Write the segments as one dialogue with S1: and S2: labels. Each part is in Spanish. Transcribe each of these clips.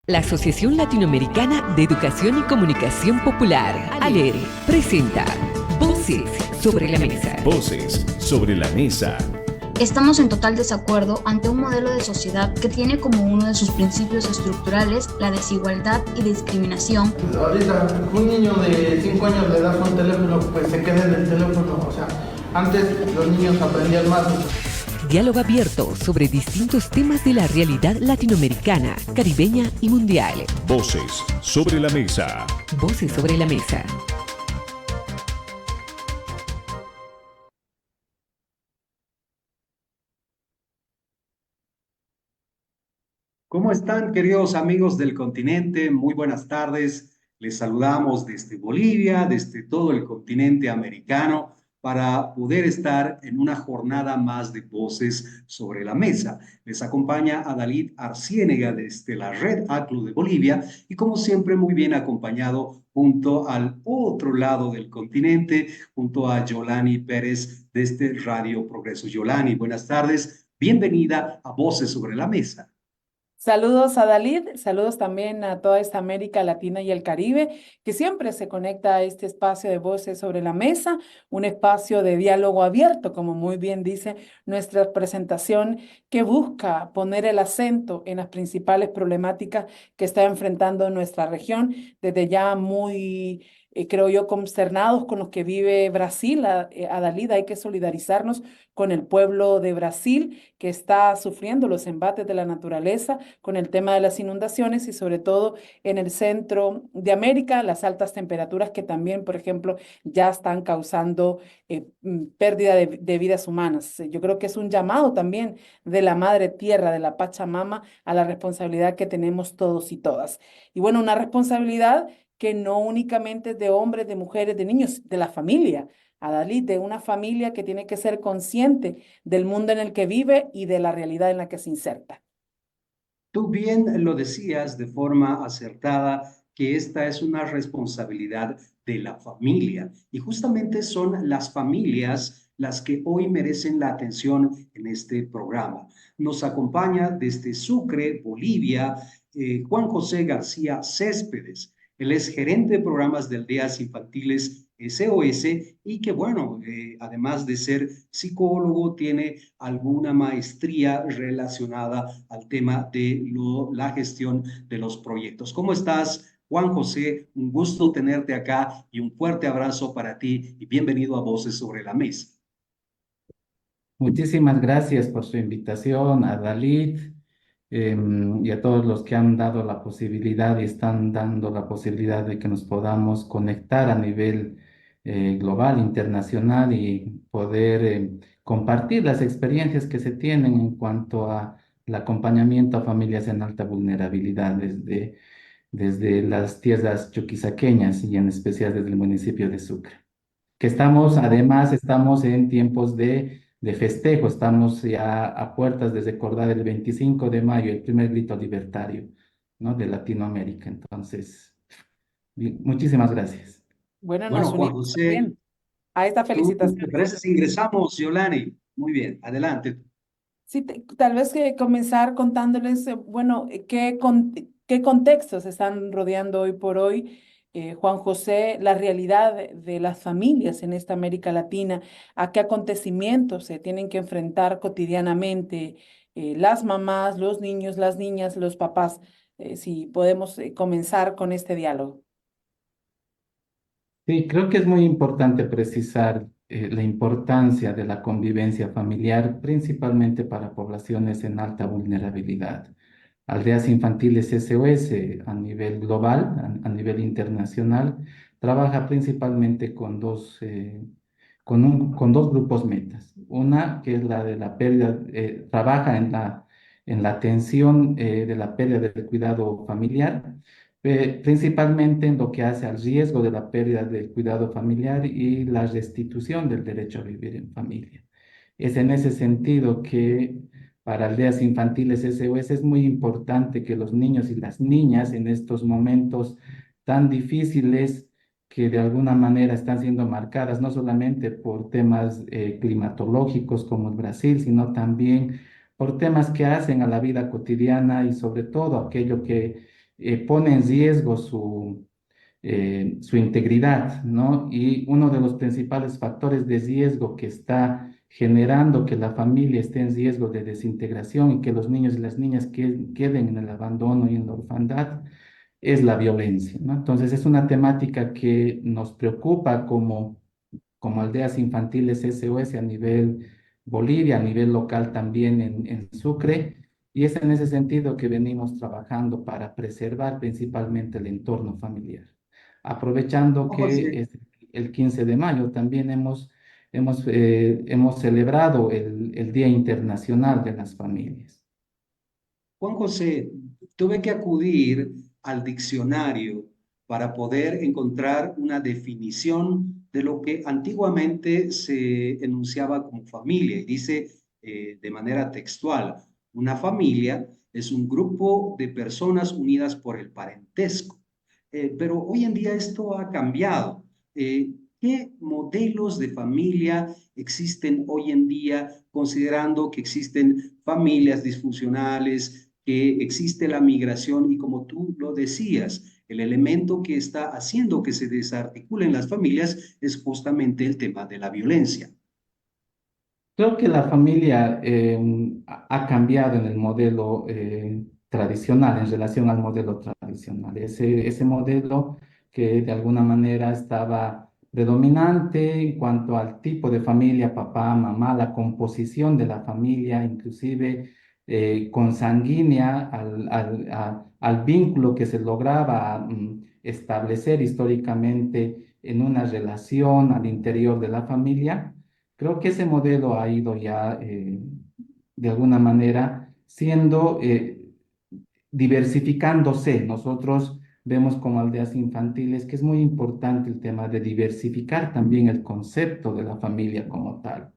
S1: La Asociación Latinoamericana de Educación y Comunicación Popular, ALER, presenta Voces sobre la Mesa.
S2: Voces sobre la mesa.
S3: Estamos en total desacuerdo ante un modelo de sociedad que tiene como uno de sus principios estructurales la desigualdad y discriminación.
S4: Ahorita un niño de 5 años le das un teléfono, pues se queda en el teléfono. O sea, antes los niños aprendían más.
S1: Diálogo abierto sobre distintos temas de la realidad latinoamericana, caribeña y mundial.
S2: Voces sobre la mesa.
S1: Voces sobre la mesa.
S5: ¿Cómo están, queridos amigos del continente? Muy buenas tardes. Les saludamos desde Bolivia, desde todo el continente americano, para poder estar en una jornada más de Voces sobre la Mesa. Les acompaña Adalid Arciénega desde la Red ACLU de Bolivia y, como siempre, muy bien acompañado junto al otro lado del continente, junto a Yolani Pérez desde Radio Progreso. Yolani, buenas tardes. Bienvenida a Voces sobre la Mesa.
S6: Saludos a Dalid, saludos también a toda esta América Latina y el Caribe, que siempre se conecta a este espacio de Voces sobre la Mesa, un espacio de diálogo abierto, como muy bien dice nuestra presentación, que busca poner el acento en las principales problemáticas que está enfrentando nuestra región, desde ya muy creo yo, consternados con lo que vive Brasil. Adalid, hay que solidarizarnos con el pueblo de Brasil que está sufriendo los embates de la naturaleza, con el tema de las inundaciones y sobre todo en el centro de América, las altas temperaturas que también, por ejemplo, ya están causando pérdida de vidas humanas. Yo creo que es un llamado también de la Madre Tierra, de la Pachamama, a la responsabilidad que tenemos todos y todas. Y bueno, una responsabilidad que no únicamente es de hombres, de mujeres, de niños, de la familia. Adalid, de una familia que tiene que ser consciente del mundo en el que vive y de la realidad en la que se inserta.
S5: Tú bien lo decías de forma acertada, que esta es una responsabilidad de la familia y justamente son las familias las que hoy merecen la atención en este programa. Nos acompaña desde Sucre, Bolivia, Juan José García Céspedes. Él es gerente de programas de aldeas infantiles SOS y que, bueno, además de ser psicólogo, tiene alguna maestría relacionada al tema de la gestión de los proyectos. ¿Cómo estás, Juan José? Un gusto tenerte acá y un fuerte abrazo para ti y bienvenido a Voces sobre la Mesa.
S7: Muchísimas gracias por su invitación a Dalit y a todos los que han dado la posibilidad y están dando la posibilidad de que nos podamos conectar a nivel global, internacional y poder compartir las experiencias que se tienen en cuanto a el acompañamiento a familias en alta vulnerabilidad desde las tierras chuquisaqueñas y en especial desde el municipio de Sucre. Que además estamos en tiempos de festejo, estamos ya a puertas de recordar el 25 de mayo, el primer grito libertario, ¿no? De Latinoamérica. Entonces, muchísimas gracias.
S6: Bueno,
S5: Bueno,
S6: nos
S5: Juan
S6: unimos
S5: José,
S6: también a esta
S5: ¿tú
S6: felicitación.
S5: te parece si ingresamos, Yolani? Muy bien, adelante.
S6: Sí, tal vez que comenzar contándoles, bueno, qué contextos están rodeando hoy por hoy, Juan José, la realidad de las familias en esta América Latina, a qué acontecimientos se tienen que enfrentar cotidianamente, las mamás, los niños, las niñas, los papás. Si podemos comenzar con este diálogo.
S7: Sí, creo que es muy importante precisar la importancia de la convivencia familiar, principalmente para poblaciones en alta vulnerabilidad. Aldeas Infantiles SOS a nivel global, a nivel internacional, trabaja principalmente con dos grupos metas. Una que es la de la pérdida, trabaja en la atención de la pérdida del cuidado familiar, principalmente en lo que hace al riesgo de la pérdida del cuidado familiar y la restitución del derecho a vivir en familia. Es en ese sentido que para aldeas infantiles SOS es muy importante que los niños y las niñas en estos momentos tan difíciles que de alguna manera están siendo marcadas no solamente por temas climatológicos como el Brasil, sino también por temas que hacen a la vida cotidiana y sobre todo aquello que pone en riesgo su integridad, ¿no? Y uno de los principales factores de riesgo que está generando que la familia esté en riesgo de desintegración y que los niños y las niñas queden en el abandono y en la orfandad es la violencia, ¿no? Entonces es una temática que nos preocupa como Aldeas Infantiles SOS a nivel Bolivia, a nivel local también en Sucre, y es en ese sentido que venimos trabajando para preservar principalmente el entorno familiar. Aprovechando
S5: Juan
S7: que
S5: José,
S7: es el 15 de mayo, también hemos celebrado el Día Internacional de las Familias.
S5: Juan José, tuve que acudir al diccionario para poder encontrar una definición de lo que antiguamente se enunciaba como familia. Y dice de manera textual, una familia es un grupo de personas unidas por el parentesco. Pero hoy en día esto ha cambiado. ¿Qué modelos de familia existen hoy en día, considerando que existen familias disfuncionales, que existe la migración y como tú lo decías, el elemento que está haciendo que se desarticulen las familias es justamente el tema de la violencia?
S7: Creo que la familia ha cambiado en el modelo tradicional, en relación al modelo tradicional. Ese modelo que de alguna manera estaba predominante en cuanto al tipo de familia, papá, mamá, la composición de la familia, inclusive consanguínea al vínculo que se lograba establecer históricamente en una relación al interior de la familia. Creo que ese modelo ha ido ya, de alguna manera, siendo, diversificándose. Nosotros vemos como Aldeas Infantiles que es muy importante el tema de diversificar también el concepto de la familia como tal.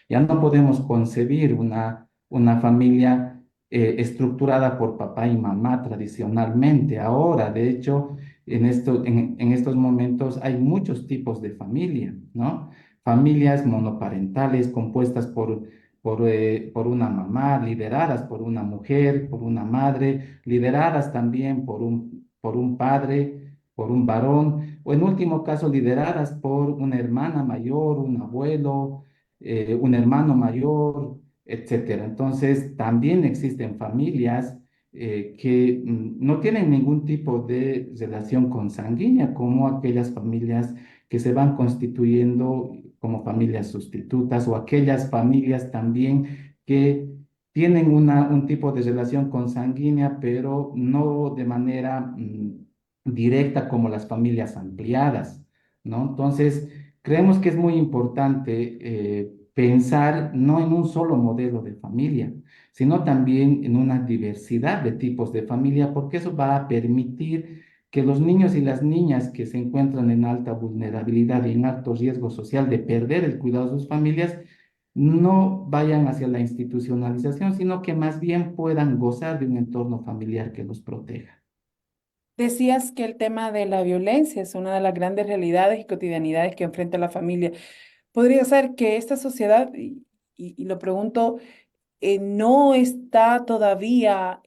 S7: Ya no podemos concebir una familia estructurada por papá y mamá tradicionalmente. Ahora, de hecho, en estos momentos hay muchos tipos de familia, ¿no? Familias monoparentales compuestas por una mamá, lideradas por una mujer, por una madre, lideradas también por un padre, por un varón, o en último caso lideradas por una hermana mayor, un abuelo, un hermano mayor, etcétera. Entonces, también existen familias que no tienen ningún tipo de relación consanguínea, como aquellas familias que se van constituyendo como familias sustitutas o aquellas familias también que tienen un tipo de relación consanguínea, pero no de manera directa como las familias ampliadas, ¿no? Entonces, creemos que es muy importante pensar no en un solo modelo de familia, sino también en una diversidad de tipos de familia, porque eso va a permitir que los niños y las niñas que se encuentran en alta vulnerabilidad y en alto riesgo social de perder el cuidado de sus familias no vayan hacia la institucionalización, sino que más bien puedan gozar de un entorno familiar que los proteja.
S6: Decías que el tema de la violencia es una de las grandes realidades y cotidianidades que enfrenta la familia. ¿Podría ser que esta sociedad, y lo pregunto, no está todavía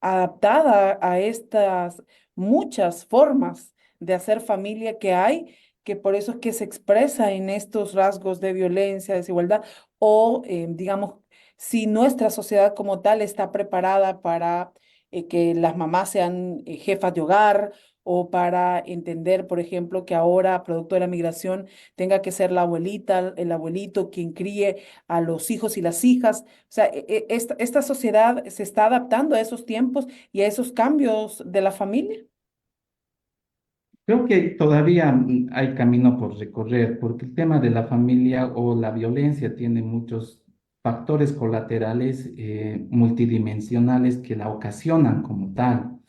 S6: adaptada a estas muchas formas de hacer familia que hay, que por eso es que se expresa en estos rasgos de violencia, desigualdad, o digamos, si nuestra sociedad como tal está preparada para que las mamás sean jefas de hogar o para entender, por ejemplo, que ahora, producto de la migración, tenga que ser la abuelita, el abuelito quien críe a los hijos y las hijas. O sea, esta sociedad se está adaptando a esos tiempos y a esos cambios de la familia.
S7: Creo que todavía hay camino por recorrer, porque el tema de la familia o la violencia tiene muchos factores colaterales multidimensionales que la ocasionan como tal.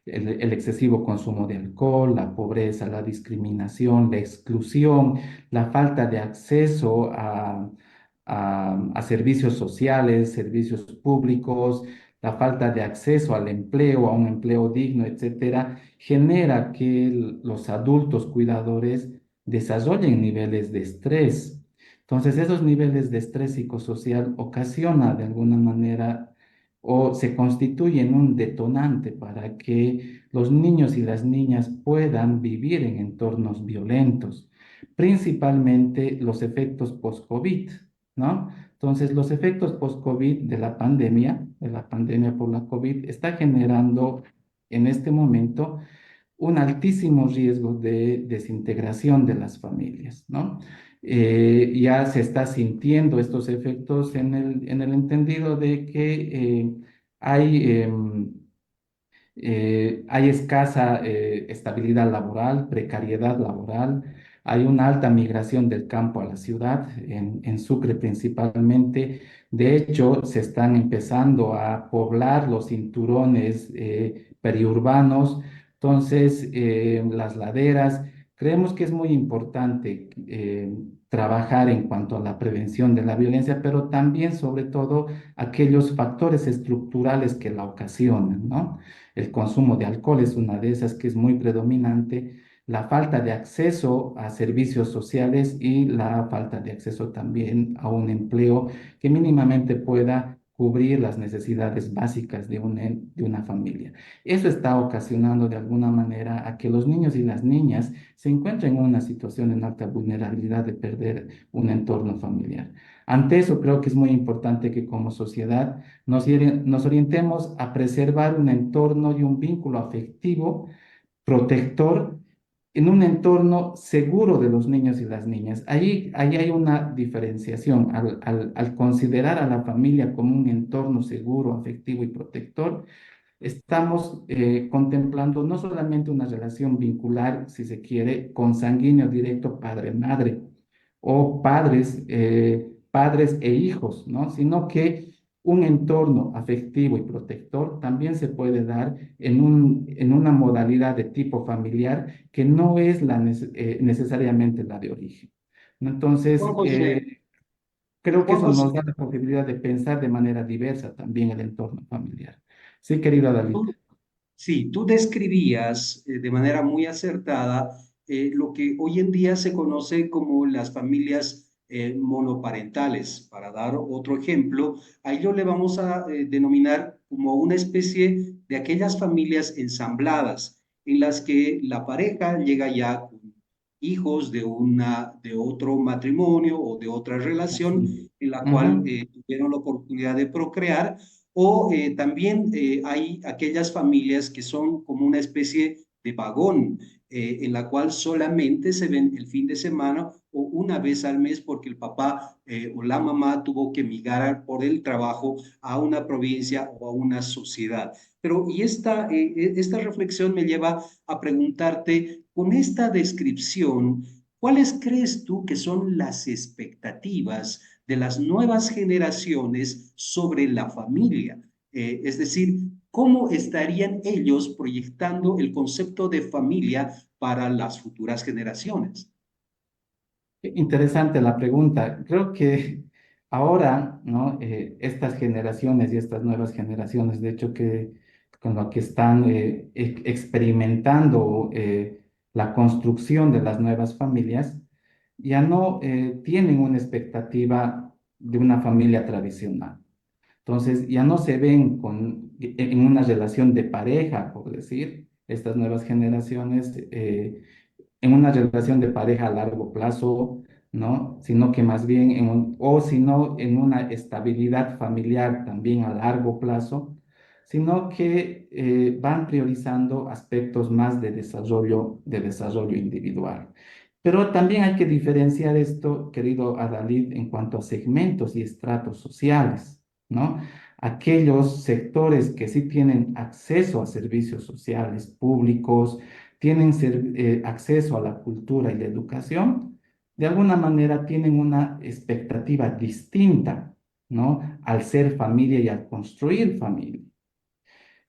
S7: El excesivo consumo de alcohol, la pobreza, la discriminación, la exclusión, la falta de acceso a servicios sociales, servicios públicos, la falta de acceso al empleo, a un empleo digno, etcétera, genera que los adultos cuidadores desarrollen niveles de estrés. Entonces, esos niveles de estrés psicosocial ocasiona de alguna manera o se constituye en un detonante para que los niños y las niñas puedan vivir en entornos violentos, principalmente los efectos post-COVID, ¿no? Entonces, los efectos post-COVID de la pandemia por la COVID, está generando en este momento un altísimo riesgo de desintegración de las familias, ¿no? Ya se está sintiendo estos efectos en el entendido de que hay, hay escasa estabilidad laboral, precariedad laboral, hay una alta migración del campo a la ciudad, en Sucre principalmente. De hecho, se están empezando a poblar los cinturones periurbanos, entonces las laderas. Creemos que es muy importante trabajar en cuanto a la prevención de la violencia, pero también, sobre todo, aquellos factores estructurales que la ocasionan, ¿no? El consumo de alcohol es una de esas que es muy predominante, la falta de acceso a servicios sociales y la falta de acceso también a un empleo que mínimamente pueda cubrir las necesidades básicas de una familia. Eso está ocasionando de alguna manera a que los niños y las niñas se encuentren en una situación en alta vulnerabilidad de perder un entorno familiar. Ante eso, creo que es muy importante que como sociedad nos orientemos a preservar un entorno y un vínculo afectivo protector en un entorno seguro de los niños y las niñas. Ahí hay una diferenciación. Al considerar a la familia como un entorno seguro, afectivo y protector, estamos contemplando no solamente una relación vincular, si se quiere, consanguíneo directo padre-madre o padres e hijos, ¿no? Sino que un entorno afectivo y protector también se puede dar en una modalidad de tipo familiar que no es necesariamente la de origen, ¿no? Entonces,
S5: Juan José,
S7: creo que
S5: Juan
S7: eso
S5: José,
S7: nos da la posibilidad de pensar de manera diversa también el entorno familiar. Sí, querido David.
S5: sí, tú describías de manera muy acertada lo que hoy en día se conoce como las familias monoparentales. Para dar otro ejemplo, a ello le vamos a denominar como una especie de aquellas familias ensambladas en las que la pareja llega ya con hijos de otro matrimonio o de otra relación
S7: Así.
S5: en la cual
S7: Ujú.
S5: tuvieron la oportunidad de procrear o también hay aquellas familias que son como una especie de vagón en la cual solamente se ven el fin de semana o una vez al mes porque el papá o la mamá tuvo que migrar por el trabajo a una provincia o a una sociedad. Pero y esta reflexión me lleva a preguntarte, con esta descripción, ¿cuáles crees tú que son las expectativas de las nuevas generaciones sobre la familia? Es decir, ¿cómo estarían ellos proyectando el concepto de familia para las futuras generaciones?
S7: Interesante la pregunta. Creo que ahora, ¿no? Estas generaciones y estas nuevas generaciones, de hecho, que con lo que están experimentando la construcción de las nuevas familias, ya no tienen una expectativa de una familia tradicional. Entonces, ya no se ven en una relación de pareja, por decir, estas nuevas generaciones. En una relación de pareja a largo plazo, ¿no? Sino que más bien o sino en una estabilidad familiar también a largo plazo, sino que van priorizando aspectos más de desarrollo individual. Pero también hay que diferenciar esto, querido Adalid, en cuanto a segmentos y estratos sociales, ¿no? Aquellos sectores que sí tienen acceso a servicios sociales públicos, tienen acceso a la cultura y la educación, de alguna manera tienen una expectativa distinta, ¿no? Al ser familia y al construir familia.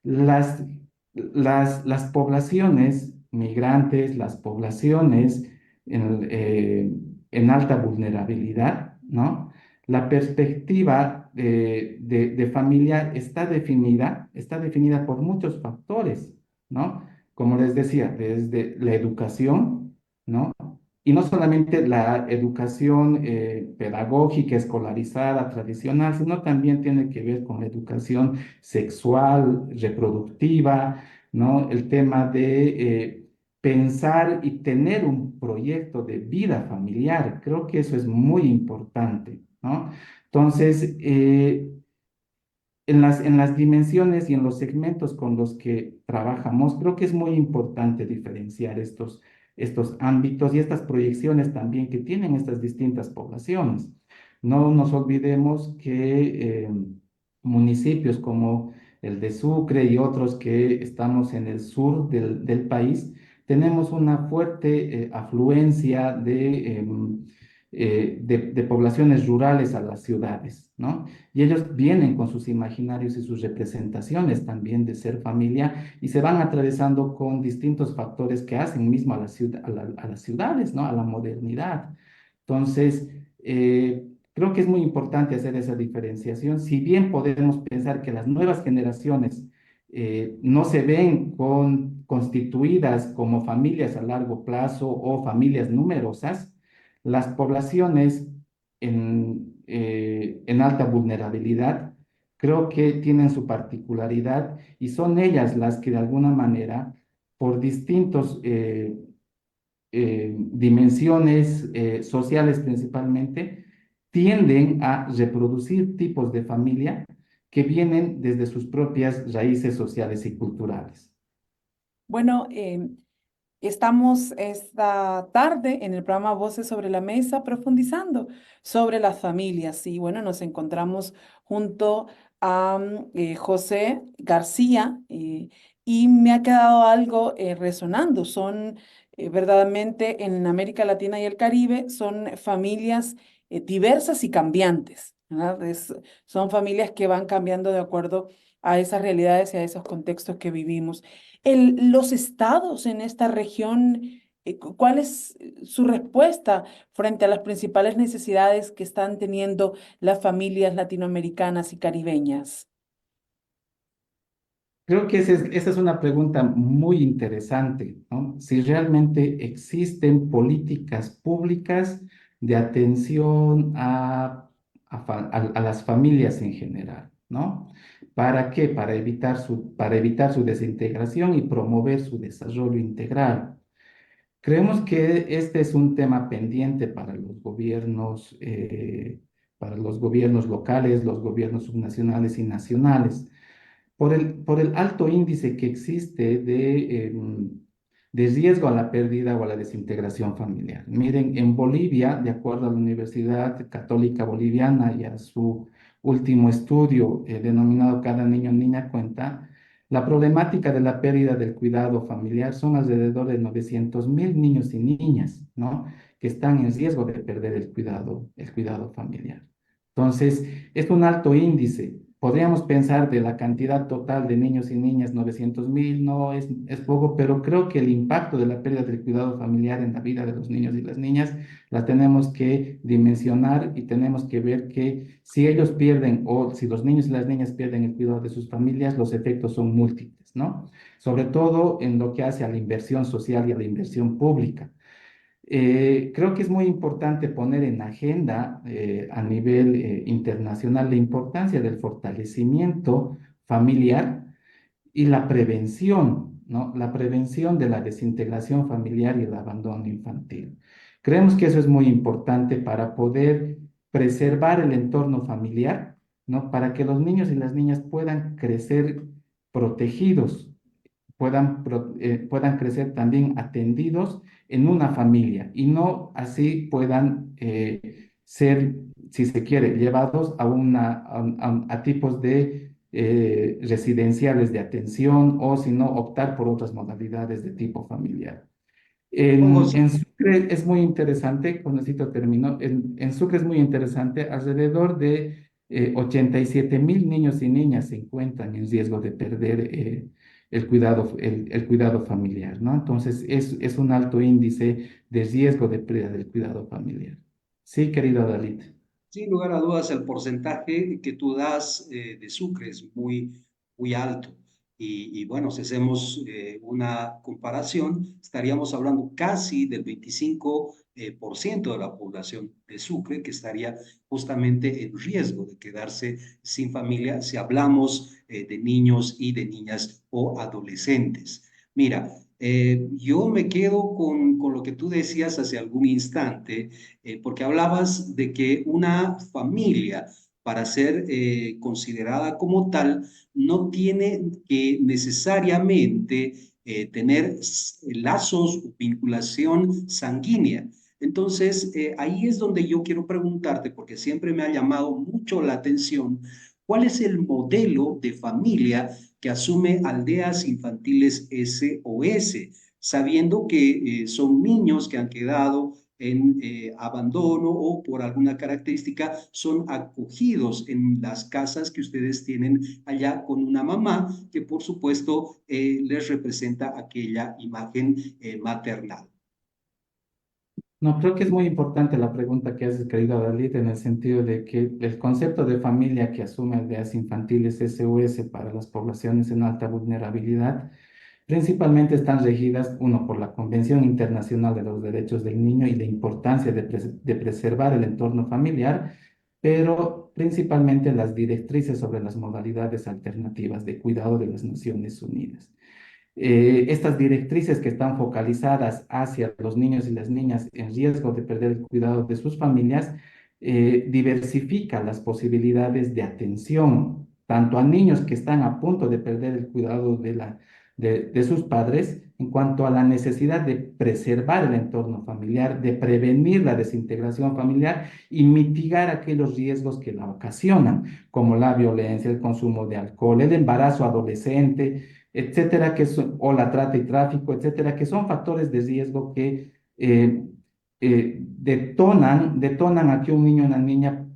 S7: Las, las poblaciones migrantes, las poblaciones en alta vulnerabilidad, ¿no? La perspectiva de familia está definida por muchos factores, ¿no? Como les decía, desde la educación, ¿no? y no solamente la educación pedagógica, escolarizada, tradicional, sino también tiene que ver con la educación sexual, reproductiva, ¿no? El tema de pensar y tener un proyecto de vida familiar. Creo que eso es muy importante, ¿no? Entonces, en las dimensiones y en los segmentos con los que trabajamos, creo que es muy importante diferenciar estos ámbitos y estas proyecciones también que tienen estas distintas poblaciones. No nos olvidemos que municipios como el de Sucre y otros que estamos en el sur del país, tenemos una fuerte afluencia de poblaciones rurales a las ciudades, ¿no? Y ellos vienen con sus imaginarios y sus representaciones también de ser familia y se van atravesando con distintos factores que hacen mismo a a las ciudades, ¿no? A la modernidad. Entonces, creo que es muy importante hacer esa diferenciación. Si bien podemos pensar que las nuevas generaciones no se ven constituidas como familias a largo plazo o familias numerosas, las poblaciones en alta vulnerabilidad creo que tienen su particularidad y son ellas las que de alguna manera, por distintos dimensiones sociales principalmente, tienden a reproducir tipos de familia que vienen desde sus propias raíces sociales y culturales.
S6: Bueno, estamos esta tarde en el programa Voces sobre la Mesa profundizando sobre las familias y bueno, nos encontramos junto a José García y me ha quedado algo resonando. Son verdaderamente en América Latina y el Caribe, son familias diversas y cambiantes, ¿verdad? Son familias que van cambiando de acuerdo a esas realidades y a esos contextos que vivimos. Los estados en esta región, ¿cuál es su respuesta frente a las principales necesidades que están teniendo las familias latinoamericanas y caribeñas?
S7: Creo que esa es una pregunta muy interesante, ¿no? Si realmente existen políticas públicas de atención a las familias en general, ¿no? ¿Para qué? Para evitar su desintegración y promover su desarrollo integral. Creemos que este es un tema pendiente para los gobiernos locales, los gobiernos subnacionales y nacionales por el alto índice que existe de riesgo a la pérdida o a la desintegración familiar. Miren, en Bolivia, de acuerdo a la Universidad Católica Boliviana y a su último estudio denominado Cada niño niña cuenta, la problemática de la pérdida del cuidado familiar son alrededor de 900.000 niños y niñas, ¿no? Que están en riesgo de perder el cuidado familiar. Entonces, es un alto índice. Podríamos pensar de la cantidad total de niños y niñas, 900.000, no es poco, pero creo que el impacto de la pérdida del cuidado familiar en la vida de los niños y las niñas la tenemos que dimensionar y tenemos que ver que si ellos pierden o si los niños y las niñas pierden el cuidado de sus familias, los efectos son múltiples, ¿no? Sobre todo en lo que hace a la inversión social y a la inversión pública. Creo que es muy importante poner en agenda a nivel internacional la importancia del fortalecimiento familiar y la prevención, ¿no? La prevención de la desintegración familiar y el abandono infantil. Creemos que eso es muy importante para poder preservar el entorno familiar, ¿no? Para que los niños y las niñas puedan crecer protegidos, puedan crecer también atendidos en una familia y no así puedan ser, si se quiere, llevados a tipos de residenciales de atención o si no, optar por otras modalidades de tipo familiar.
S5: José,
S7: En Sucre es muy interesante, con esto termino, en Sucre es muy interesante, alrededor de 87.000 niños y niñas se encuentran en riesgo de perder el cuidado familiar, ¿no? Entonces es un alto índice de riesgo de pérdida del cuidado familiar. Sí, querido Dalit.
S5: sin lugar a dudas, el porcentaje que tú das de Sucre es muy alto. Y bueno, si hacemos una comparación, estaríamos hablando casi del 25 por ciento de la población de Sucre que estaría justamente en riesgo de quedarse sin familia si hablamos de niños y de niñas o adolescentes. Mira, yo me quedo con lo que tú decías hace algún instante, porque hablabas de que una familia, para ser considerada como tal, no tiene que necesariamente tener lazos o vinculación sanguínea. Entonces, ahí es donde yo quiero preguntarte, porque siempre me ha llamado mucho la atención, ¿cuál es el modelo de familia que asume Aldeas Infantiles SOS, sabiendo que son niños que han quedado en abandono o por alguna característica son acogidos en las casas que ustedes tienen allá con una mamá que por supuesto les representa aquella imagen maternal?
S7: No, creo que es muy importante la pregunta que haces, querido Dalit, en el sentido de que el concepto de familia que asume Aldeas Infantiles SOS para las poblaciones en alta vulnerabilidad principalmente están regidas, uno, por la Convención Internacional de los Derechos del Niño y la importancia de preservar el entorno familiar, pero principalmente las directrices sobre las modalidades alternativas de cuidado de las Naciones Unidas. Estas directrices que están focalizadas hacia los niños y las niñas en riesgo de perder el cuidado de sus familias, diversifica las posibilidades de atención, tanto a niños que están a punto de perder el cuidado de sus padres, en cuanto a la necesidad de preservar el entorno familiar, de prevenir la desintegración familiar y mitigar aquellos riesgos que la ocasionan, como la violencia, el consumo de alcohol, el embarazo adolescente, etcétera, o la trata y tráfico, etcétera, que son factores de riesgo que detonan a que un niño o una niña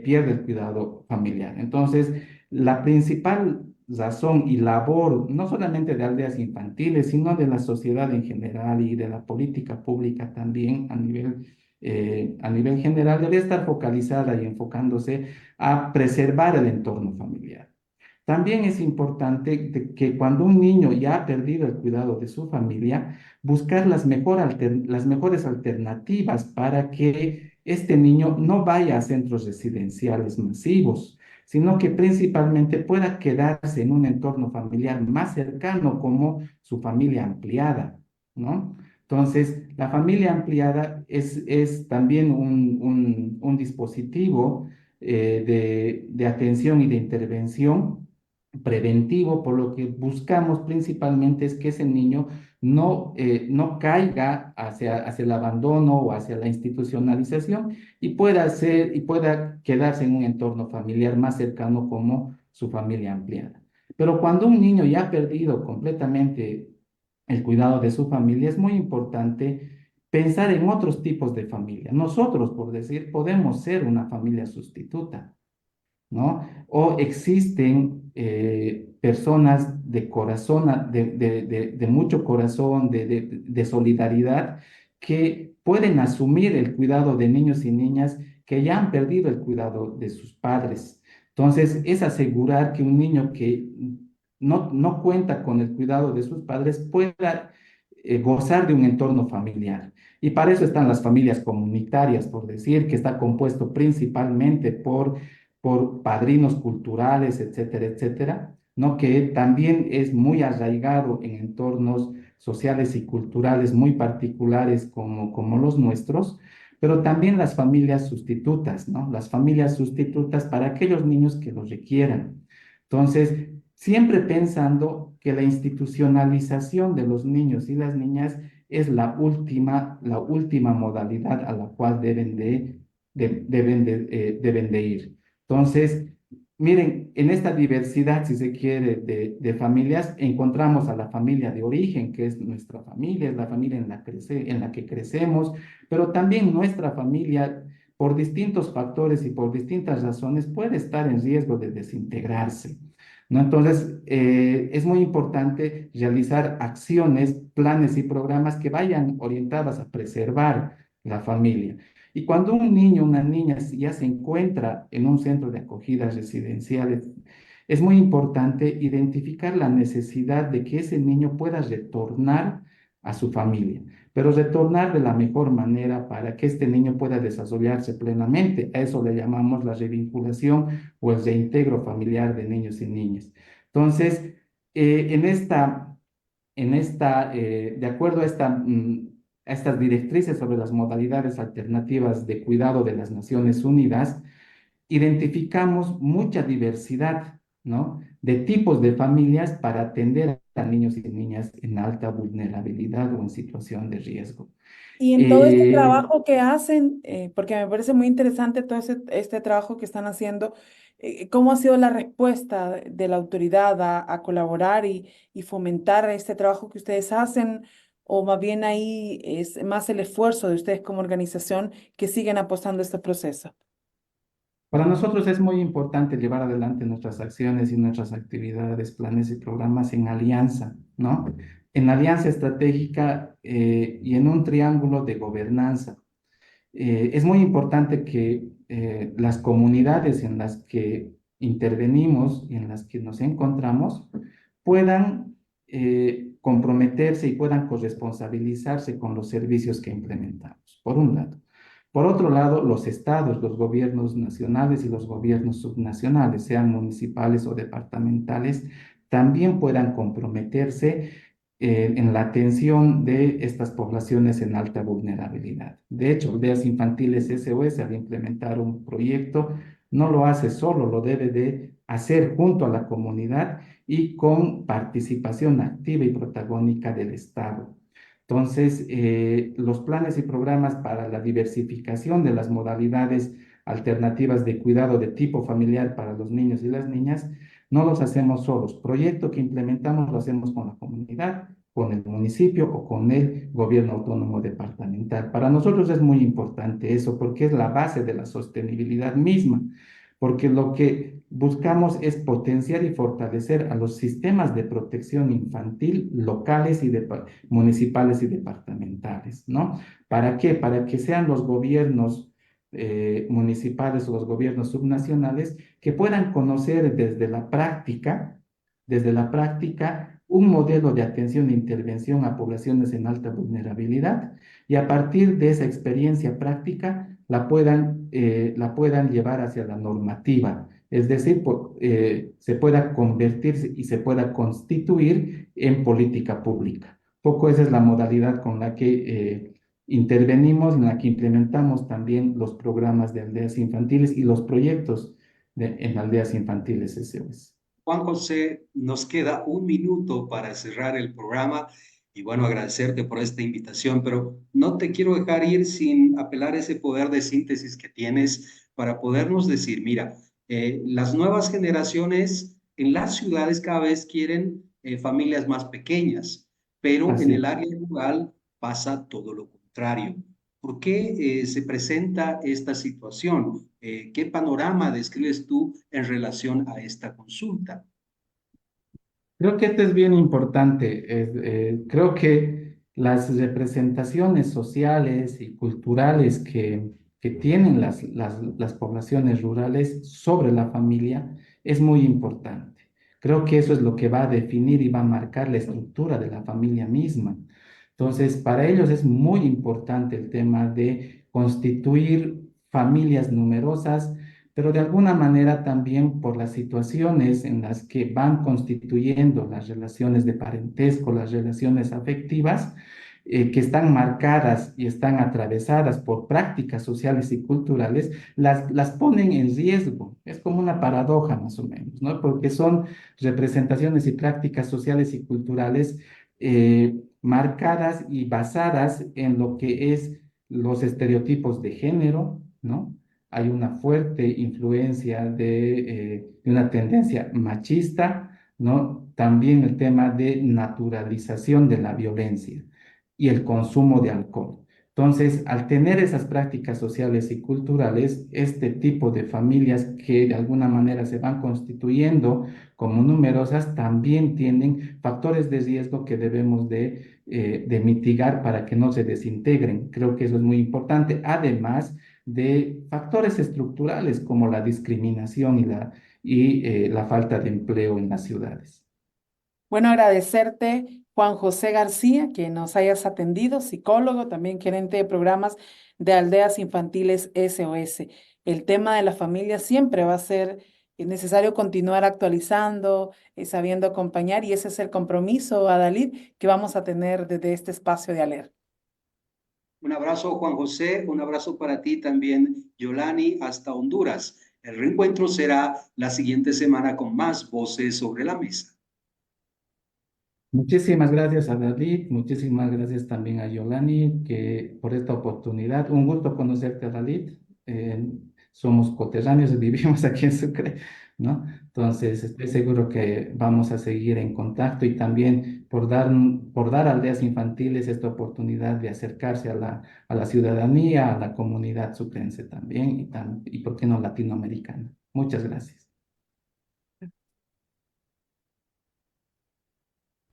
S7: pierda el cuidado familiar. Entonces, la principal razón y labor, no solamente de Aldeas Infantiles, sino de la sociedad en general y de la política pública también a nivel general, debe estar focalizada y enfocándose a preservar el entorno familiar. También es importante que cuando un niño ya ha perdido el cuidado de su familia, buscar las mejores alternativas para que este niño no vaya a centros residenciales masivos, sino que principalmente pueda quedarse en un entorno familiar más cercano como su familia ampliada, ¿no? Entonces, la familia ampliada es también un dispositivo de atención y de intervención preventivo, por lo que buscamos principalmente es que ese niño no caiga hacia el abandono o hacia la institucionalización y pueda quedarse en un entorno familiar más cercano como su familia ampliada. Pero cuando un niño ya ha perdido completamente el cuidado de su familia, es muy importante pensar en otros tipos de familia. Nosotros, por decir, podemos ser una familia sustituta, ¿no? O existen personas de corazón, de mucho corazón, de solidaridad, que pueden asumir el cuidado de niños y niñas que ya han perdido el cuidado de sus padres. Entonces, es asegurar que un niño que no cuenta con el cuidado de sus padres pueda gozar de un entorno familiar. Y para eso están las familias comunitarias, por decir, que está compuesto principalmente por padrinos culturales, etcétera, etcétera, ¿no? Que también es muy arraigado en entornos sociales y culturales muy particulares como los nuestros, pero también las familias sustitutas, ¿no? Las familias sustitutas para aquellos niños que lo requieran. Entonces, siempre pensando que la institucionalización de los niños y las niñas es la última modalidad a la cual deben de ir. Entonces, miren, en esta diversidad, si se quiere, de familias, encontramos a la familia de origen, que es nuestra familia, es la familia en la que crecemos, pero también nuestra familia, por distintos factores y por distintas razones, puede estar en riesgo de desintegrarse, ¿no? Entonces, es muy importante realizar acciones, planes y programas que vayan orientadas a preservar la familia. Y cuando un niño o una niña ya se encuentra en un centro de acogida residenciales, es muy importante identificar la necesidad de que ese niño pueda retornar a su familia, pero retornar de la mejor manera para que este niño pueda desarrollarse plenamente. A eso le llamamos la revinculación o el reintegro familiar de niños y niñas. Entonces, en de acuerdo a a estas directrices sobre las modalidades alternativas de cuidado de las Naciones Unidas, identificamos mucha diversidad, ¿no? De tipos de familias para atender a niños y niñas en alta vulnerabilidad o en situación de riesgo.
S6: Y en todo este
S7: Eh,
S6: trabajo que hacen, porque me parece muy interesante todo este trabajo que están haciendo, ¿cómo ha sido la respuesta de la autoridad a colaborar y fomentar este trabajo que ustedes hacen? O más bien ahí es más el esfuerzo de ustedes como organización que siguen apostando este proceso.
S7: Para nosotros es muy importante llevar adelante nuestras acciones y nuestras actividades, planes y programas en alianza, ¿no? En alianza estratégica y en un triángulo de gobernanza. Es muy importante que las comunidades en las que intervenimos y en las que nos encontramos puedan comprometerse y puedan corresponsabilizarse con los servicios que implementamos, por un lado. Por otro lado, los estados, los gobiernos nacionales y los gobiernos subnacionales, sean municipales o departamentales, también puedan comprometerse en la atención de estas poblaciones en alta vulnerabilidad. De hecho, Aldeas Infantiles SOS, al implementar un proyecto, no lo hace solo, lo debe de hacer junto a la comunidad y con participación activa y protagónica del Estado. Entonces, los planes y programas para la diversificación de las modalidades alternativas de cuidado de tipo familiar para los niños y las niñas no los hacemos solos. Proyecto que implementamos lo hacemos con la comunidad, con el municipio o con el gobierno autónomo departamental. Para nosotros es muy importante eso porque es la base de la sostenibilidad misma, porque lo que buscamos es potenciar y fortalecer a los sistemas de protección infantil locales y municipales y departamentales, ¿no? ¿Para qué? Para que sean los gobiernos municipales o los gobiernos subnacionales que puedan conocer desde la práctica, un modelo de atención e intervención a poblaciones en alta vulnerabilidad y a partir de esa experiencia práctica la puedan llevar hacia la normativa, es decir, se pueda convertirse y se pueda constituir en política pública. Poco esa es la modalidad con la que intervenimos, en la que implementamos también los programas de aldeas infantiles y los proyectos en aldeas infantiles SOS.
S5: Juan José, nos queda un minuto para cerrar el programa y bueno, agradecerte por esta invitación, pero no te quiero dejar ir sin apelar a ese poder de síntesis que tienes para podernos decir, mira, las nuevas generaciones en las ciudades cada vez quieren familias más pequeñas, pero en
S7: Así
S5: el
S7: es.
S5: área rural pasa todo lo contrario. ¿Por qué se presenta esta situación? ¿Qué panorama describes tú en relación a esta consulta?
S7: Creo que esto es bien importante. Creo que las representaciones sociales y culturales que tienen las poblaciones rurales sobre la familia es muy importante. Creo que eso es lo que va a definir y va a marcar la estructura de la familia misma. Entonces, para ellos es muy importante el tema de constituir familias numerosas, pero de alguna manera también por las situaciones en las que van constituyendo las relaciones de parentesco, las relaciones afectivas, que están marcadas y están atravesadas por prácticas sociales y culturales, las ponen en riesgo. Es como una paradoja más o menos, ¿no? Porque son representaciones y prácticas sociales y culturales marcadas y basadas en lo que es los estereotipos de género, ¿no? Hay una fuerte influencia de una tendencia machista, ¿no? También el tema de naturalización de la violencia y el consumo de alcohol. Entonces, al tener esas prácticas sociales y culturales, este tipo de familias que de alguna manera se van constituyendo como numerosas, también tienen factores de riesgo que debemos de mitigar para que no se desintegren. Creo que eso es muy importante. Además, de factores estructurales como la discriminación y la falta de empleo en las ciudades.
S6: Bueno, agradecerte, Juan José García, que nos hayas atendido, psicólogo, también gerente de programas de Aldeas Infantiles SOS. El tema de la familia siempre va a ser necesario continuar actualizando, sabiendo acompañar, y ese es el compromiso, Adalid, que vamos a tener desde este espacio de ALER.
S5: Un abrazo, Juan José, un abrazo para ti también, Yolani, hasta Honduras. El reencuentro será la siguiente semana con más Voces sobre la Mesa.
S7: Muchísimas gracias a Dalit, muchísimas gracias también a Yolani por esta oportunidad. Un gusto conocerte, Dalit. Somos coterráneos, vivimos aquí en Sucre, ¿no? Entonces, estoy seguro que vamos a seguir en contacto y también por dar a Aldeas Infantiles esta oportunidad de acercarse a la ciudadanía, a la comunidad sucrense también y ¿por qué no latinoamericana? Muchas gracias.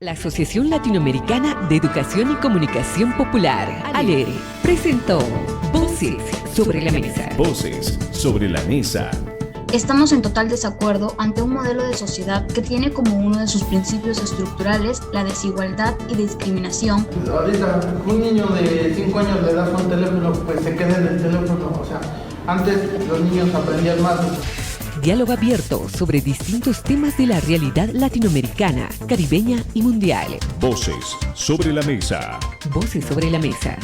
S1: La Asociación Latinoamericana de Educación y Comunicación Popular, ALERE, presentó Voces sobre la Mesa.
S2: Voces sobre la mesa.
S3: Estamos en total desacuerdo ante un modelo de sociedad que tiene como uno de sus principios estructurales la desigualdad y discriminación.
S4: Ahorita un niño de 5 años le das un teléfono, pues se queda en el teléfono. O sea, antes los niños aprendían más.
S1: Diálogo abierto sobre distintos temas de la realidad latinoamericana, caribeña y mundial.
S2: Voces sobre la mesa.
S1: Voces sobre la Mesa.